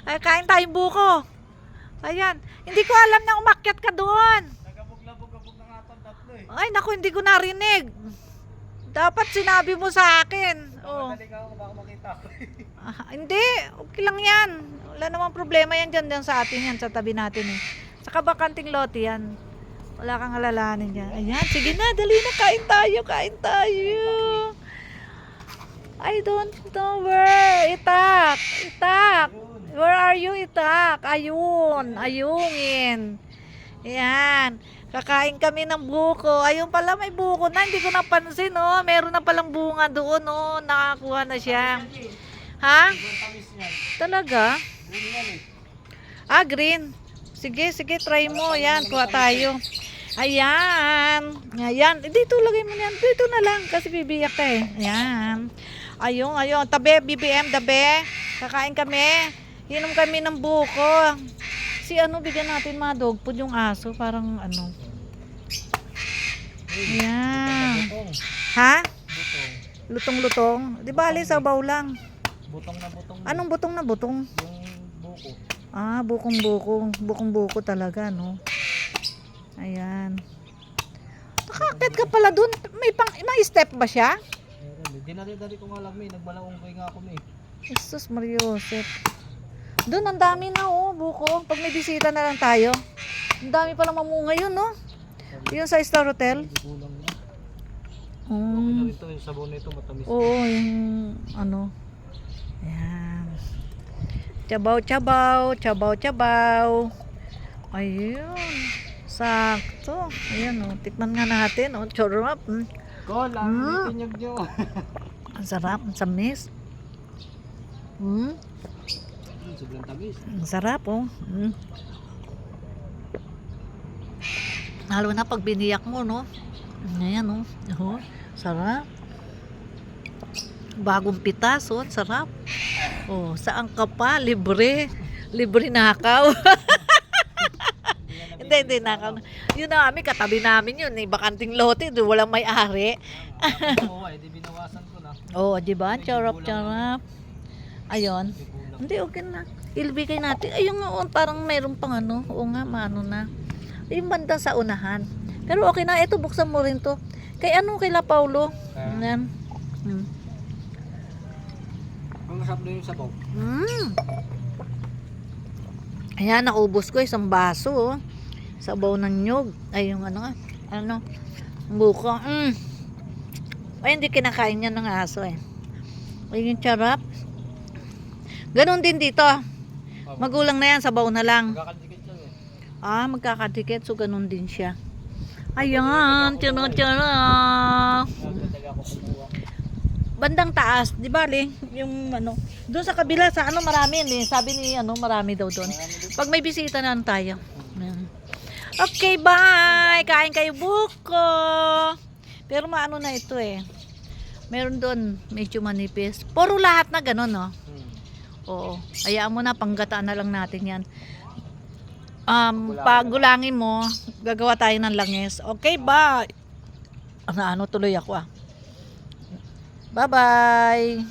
Ay, kain tayong buko. Ayan. Hindi ko alam na umakyat ka doon. Nagabog-labog-abog na nga itong tatlo eh. Ay, naku, hindi ko narinig. Dapat sinabi mo sa akin. Oh. Madali ka ako, baka makita ko eh. Hindi, okay lang yan. Wala namang problema yan dyan sa atin yan, sa tabi natin eh. Saka bakanting lote yan. Wala kang alalahanin dyan. Ayan, sige na, dali na, kain tayo, kain tayo. I don't know where. Itak, itak. Where are you, Itak? Ayun, ayungin. Ayan. Kakain kami ng buko. Ayun pala, may buko na. Hindi ko napansin, oh. Meron na palang bunga doon, oh. Nakakuha na siya. Ha? Talaga? Ah, green. Sige, sige, try mo. Ayan, kuha tayo. Ayan. Ayan. Dito, lagay mo yan. Dito na lang. Kasi bibiyak ka eh. Ayan. Ayun, ayun. Tabi, BBM, tabi. Kakain kami. Inom kami ng buko. Si ano, bigyan natin mga dog food yung aso. Parang ano. Ayan. Ha? Lutong-lutong. Di ba, alis, sabaw lang. Butong na butong. Anong butong na butong? Yung buko. Ah, bukong-buko. Bukong-buko talaga, no? Ayan. Nakakit ka pala dun. May step ba siya? Dinali-dali ko nga lang may. Nagbalawang ko nga ako may. Jesus Mariosep. Doon, ang dami na, oh, buko. Pag may bisita na lang tayo. Ang dami palang mamunga yun, no? Yun sa Star Hotel. Kulang na. Mm. Ito yung sabon nito matamis. Oo, yung ano. Ayan. Chabaw, chabaw. Chabaw, chabaw. Ayun. Sakto. Ayan, oh. Tikman nga natin, oh. Chorop. Kol, ang pinyag nyo. Ang sarap, ang samis. Sobrang tamis. Ang sarap, oh. Lalo na pag biniyak mo, no? Ayan, oh. Oh, sarap. Bagong pitas, oh. Sarap. Oh, saan ka pa? Libre. Libre nakaw. Hindi nakaw. Yun na kami, katabi namin yun. Bakanting lote, doon walang may-ari. Oo, di binawasan ko na. Oh, di ba? Charap, charap. Ayun. Hindi, okay na. Ilbigay natin. Ayun nga, oh, parang mayroon pang ano. Oo nga, maano na. Yung banda sa unahan. Pero okay na. Ito, buksan mo rin to. Kay ano, kay La Paulo. Ayan. Ang masarap na yung sabaw. Ayan, naubos ko isang baso, oh. Sabaw ng nyog. Ay, yung ano nga. Ano? Buko. Ay, hindi kinakain yan ng aso, eh. Ay, yung charap. Ganon din dito. Magulang na yan, sabaw na lang. Magkakadikit lang eh. Ah, magkakadikit. So, ganon din siya. Ayan, charap. Bandang taas, di ba, Ling? Yung ano, doon sa kabila, sa ano, marami, eh. Sabi ni, ano, marami daw doon. Pag may bisita na tayo. Ayan. Okay, bye! Kain kayo buko! Pero maano na ito, eh. Meron doon, medyo manipis. Puro lahat na ganon, no? Oo. Hayaan mo na, panggataan na lang natin yan. Pagulangin mo, gagawa tayo ng langis. Okay, bye! Ano tuloy ako, ah. Bye-bye!